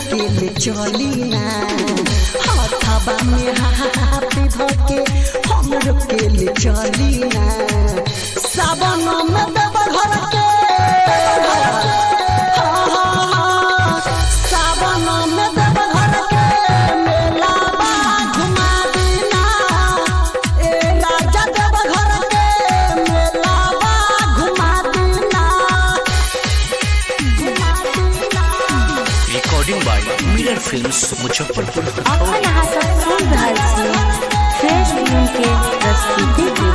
के ले चली ना हाथवा में हाथ धके हमरो के ले चली ना सावन में देव घर के सावन में देव घर के मेला बा घुमा देना ए राजा देव घर के मेला बा घुमा देना recording by mirror films Muzaffarpur. अपन यहाँ सब सुन रहल छी फ्रेश फिल्म के प्रस्तुति के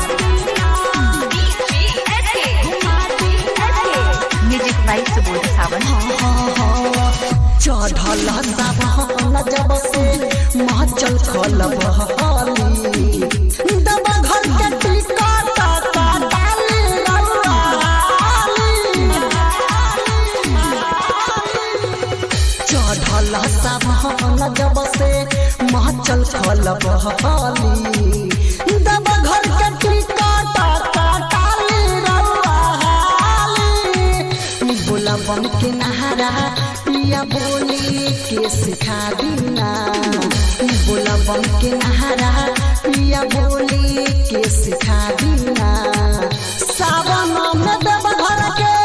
म्यूजिक बाय सुबोध सावन। चढ़ल सावन जब से महचल खल बहली देव घर के टिकट काटाली चढ़ल सावन जब से महचल खल बहली देव घर के टिकट काटाली बोला बम के नहारा पिया बोली के सिखा दीना बोला बम के नहारा पिया बोली के सिखा दीना सावन में देव घर के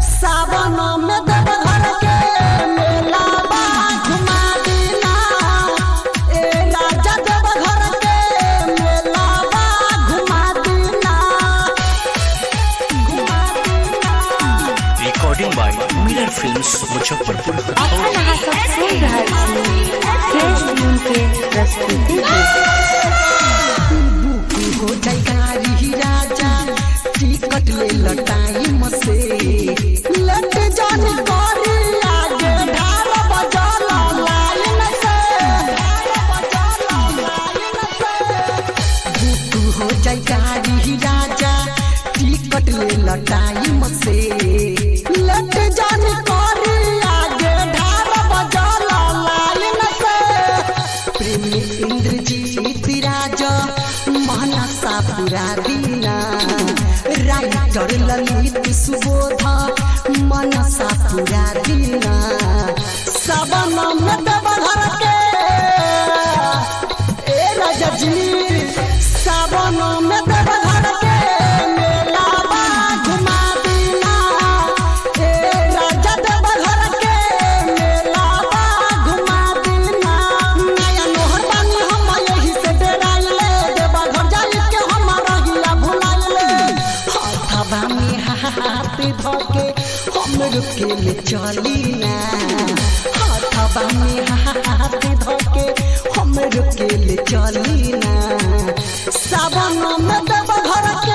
सावन में देव घर के मेला बा घुमा दीना ए राजा देव घर के मेला बा घुमा दीना recording by mirror films Muzaffarpur. अपन यहाँ सब सुन रहल छी फ्रेश फिल्म के प्रस्तुति के बुकी हो जाए गाड़ी राजा टिकट ले टाइम से लट जाने करी आगे ढाल बजल लाइन से बुकी हो जाए गाड़ी राजा टिकट ले टाइम से लट जाने करी आगे ढाल बजल लाइन से प्रेमी इंद्रजीत राजा मनसा पूरा दीना राइटर ललित सुबोध मनसा पूरा दीना सावन में देव घर के ए राजा जी सावन में देव घर के मेला बा घुमा दीना ए राजा देव घर के मेला बा घुमा दीना नया नोहर बानी हम यही से डराइले देव घर जाई के हम रहिया भुलाइले हाथवा में हाथ धके हमरो के ले चली ना हाथवा में हाथ धके हमरो के ले चली ना सावन में देव घर के